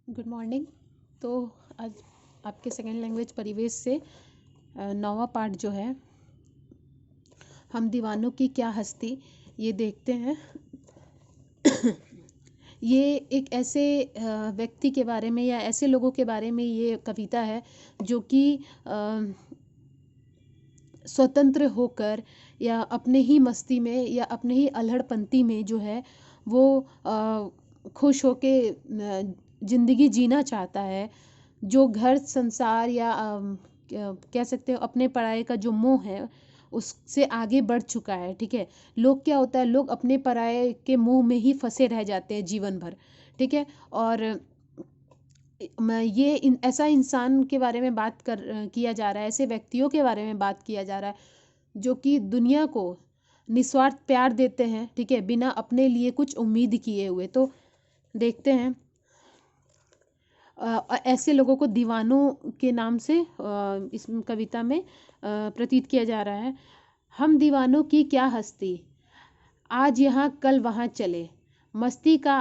Good morning. तो आज आपके सेकेंड लैंग्वेज परिवेश से नौवां पार्ट जो है, हम दीवानों की क्या हस्ती, ये देखते हैं। ये एक ऐसे व्यक्ति के बारे में या ऐसे लोगों के बारे में ये कविता है जो कि स्वतंत्र होकर या अपने ही मस्ती में या अपने ही अल्हड़पंती में जो है वो खुश होके ज़िंदगी जीना चाहता है। जो घर संसार या कह सकते हो अपने पराये का जो मोह है उससे आगे बढ़ चुका है। ठीक है, लोग क्या होता है, लोग अपने पराये के मोह में ही फंसे रह जाते हैं जीवन भर। ठीक है, और ऐसा इंसान के बारे में बात किया जा रहा है, ऐसे व्यक्तियों के बारे में बात किया जा रहा है जो कि दुनिया को निस्वार्थ प्यार देते हैं। ठीक है, बिना अपने लिए कुछ उम्मीद किए हुए। तो देखते हैं ऐसे लोगों को दीवानों के नाम से इस कविता में प्रतीत किया जा रहा है। हम दीवानों की क्या हस्ती, आज यहाँ कल वहाँ चले, मस्ती का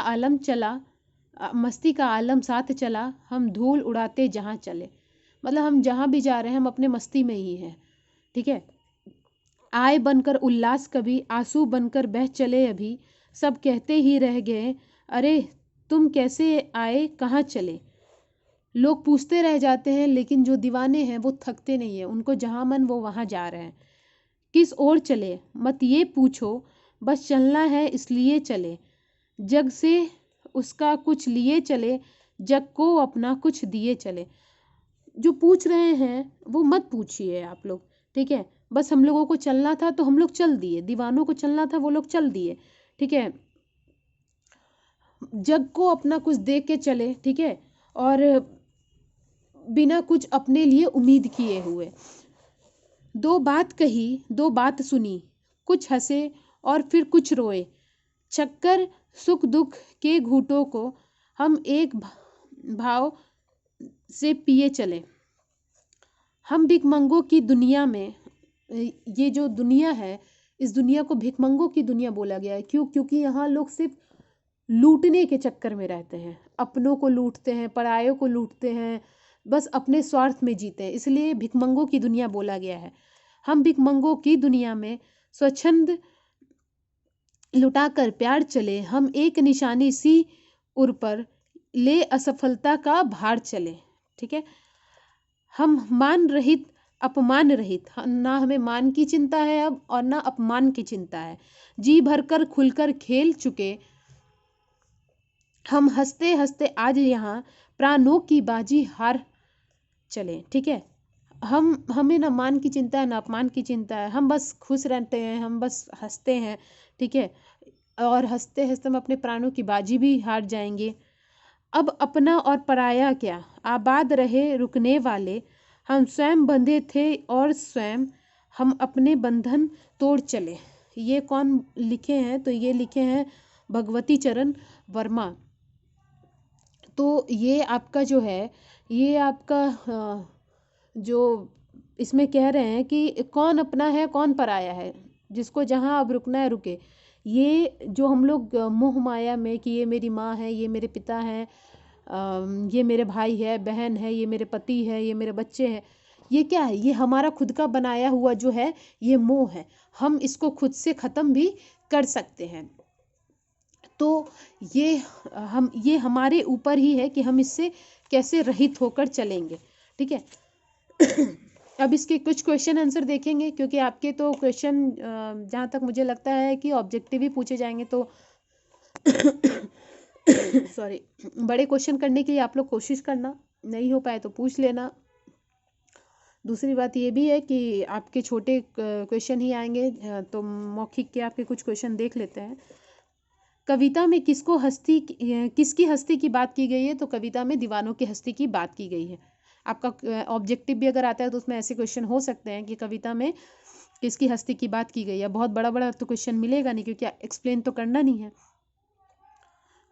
आलम साथ चला, हम धूल उड़ाते जहाँ चले। मतलब हम जहाँ भी जा रहे हैं हम अपने मस्ती में ही हैं। ठीक है, आए बनकर उल्लास कभी, आंसू बनकर बह चले अभी, सब कहते ही रह गए अरे तुम कैसे आए कहाँ चले। लोग पूछते रह जाते हैं लेकिन जो दीवाने हैं वो थकते नहीं है, उनको जहाँ मन वो वहाँ जा रहे हैं। किस ओर चले मत ये पूछो, बस चलना है इसलिए चले, जग से उसका कुछ लिए चले, जग को अपना कुछ दिए चले। जो पूछ रहे हैं वो मत पूछिए आप लोग। ठीक है, बस हम लोगों को चलना था तो हम लोग चल दिए, दीवानों को चलना था वो लोग चल दिए। ठीक है, जग को अपना कुछ दे के चले। ठीक है, और बिना कुछ अपने लिए उम्मीद किए हुए। दो बात कही दो बात सुनी, कुछ हंसे और फिर कुछ रोए, चक्कर सुख दुख के घूंटों को हम एक भाव से पिए चले। हम भिखमंगों की दुनिया में, ये जो दुनिया है इस दुनिया को भिखमंगों की दुनिया बोला गया है। क्यों? क्योंकि यहाँ लोग सिर्फ लूटने के चक्कर में रहते हैं, अपनों को लूटते हैं, परायों को लूटते हैं, बस अपने स्वार्थ में जीते हैं, इसलिए भिखमंगों की दुनिया बोला गया है। हम भिखमंगों की दुनिया में स्वच्छंद लुटाकर प्यार चले, हम एक निशानी सी उर पर ले असफलता का भार चले। ठीक है, हम मान रहित अपमान रहित, ना हमें मान की चिंता है अब और ना अपमान की चिंता है। जी भरकर खुलकर खेल चुके हम, हंसते हंसते आज यहाँ प्राणों की बाजी हार चले। ठीक है, हमें ना मान की चिंता है ना अपमान की चिंता है, हम बस खुश रहते हैं, हम बस हंसते हैं। ठीक है, और हंसते हंसते हम अपने प्राणों की बाजी भी हार जाएंगे। अब अपना और पराया क्या, आबाद रहे रुकने वाले, हम स्वयं बंधे थे और स्वयं हम अपने बंधन तोड़ चले। ये कौन लिखे हैं? तो ये लिखे हैं भगवती चरण वर्मा। तो ये आपका जो है, ये आपका जो इसमें कह रहे हैं कि कौन अपना है कौन पराया है, जिसको जहाँ अब रुकना है रुके। ये जो हम लोग मोह माया में कि ये मेरी माँ है, ये मेरे पिता हैं, ये मेरे भाई है बहन है, ये मेरे पति है, ये मेरे बच्चे हैं, ये क्या है? ये हमारा खुद का बनाया हुआ जो है ये मोह है। हम इसको खुद से ख़त्म भी कर सकते हैं। तो ये हमारे ऊपर ही है कि हम इससे कैसे रहित होकर चलेंगे। ठीक है, अब इसके कुछ क्वेश्चन आंसर देखेंगे, क्योंकि आपके तो क्वेश्चन जहाँ तक मुझे लगता है कि ऑब्जेक्टिव ही पूछे जाएंगे। तो सॉरी, बड़े क्वेश्चन करने के लिए आप लोग कोशिश करना, नहीं हो पाए तो पूछ लेना। दूसरी बात ये भी है कि आपके छोटे क्वेश्चन ही आएंगे, तो मौखिक के आपके कुछ क्वेश्चन देख लेते हैं। कविता में किसकी हस्ती की बात की गई है? तो कविता में दीवानों की हस्ती की बात की गई है। आपका ऑब्जेक्टिव भी अगर आता है तो उसमें ऐसे क्वेश्चन हो सकते हैं कि कविता में किसकी हस्ती की बात की गई है। बहुत बड़ा बड़ा तो क्वेश्चन मिलेगा नहीं, क्योंकि एक्सप्लेन तो करना नहीं है।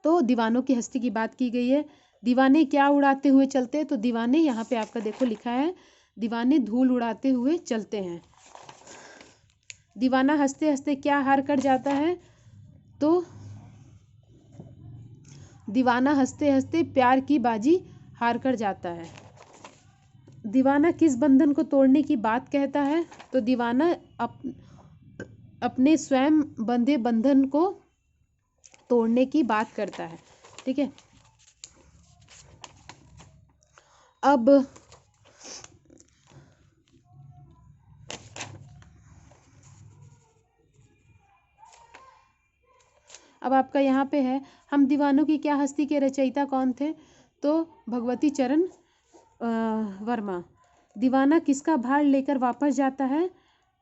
तो दीवानों की हस्ती की बात की गई है। दीवाने क्या उड़ाते हुए चलते हैं? तो दीवाने यहाँ पे आपका देखो लिखा है, दीवाने धूल उड़ाते हुए चलते हैं। दीवाना हंसते हंसते क्या हार कर जाता है? तो दीवाना हंसते हंसते प्यार की बाजी हार कर जाता है। दीवाना किस बंधन को तोड़ने की बात कहता है? तो दीवाना अपने स्वयं बंधे बंधन को तोड़ने की बात करता है। ठीक है, अब आपका यहाँ पे है, हम दीवानों की क्या हस्ती के रचयिता कौन थे? तो भगवती चरण वर्मा। दीवाना किसका भार लेकर वापस जाता है?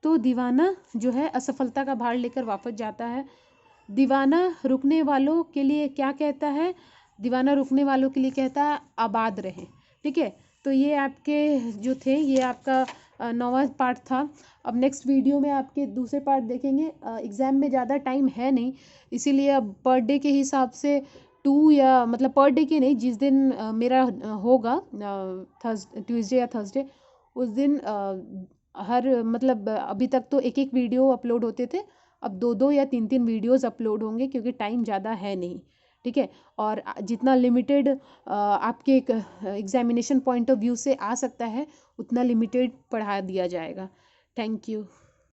तो दीवाना जो है असफलता का भार लेकर वापस जाता है। दीवाना रुकने वालों के लिए क्या कहता है? दीवाना रुकने वालों के लिए कहता है आबाद रहे। ठीक है, तो ये आपके जो थे, ये आपका 9वां पार्ट था। अब नेक्स्ट वीडियो में आपके दूसरे पार्ट देखेंगे। एग्ज़ाम में ज़्यादा टाइम है नहीं, इसीलिए अब पर डे के हिसाब से 2 या मतलब पर डे के नहीं, जिस दिन मेरा होगा ट्यूसडे या थर्सडे, उस दिन हर मतलब अभी तक तो एक एक वीडियो अपलोड होते थे, अब 2-2 या 3-3 वीडियोस अपलोड होंगे क्योंकि टाइम ज़्यादा है नहीं। ठीक है, और जितना लिमिटेड आपके एग्जामिनेशन पॉइंट ऑफ व्यू से आ सकता है उतना लिमिटेड पढ़ा दिया जाएगा। Thank you.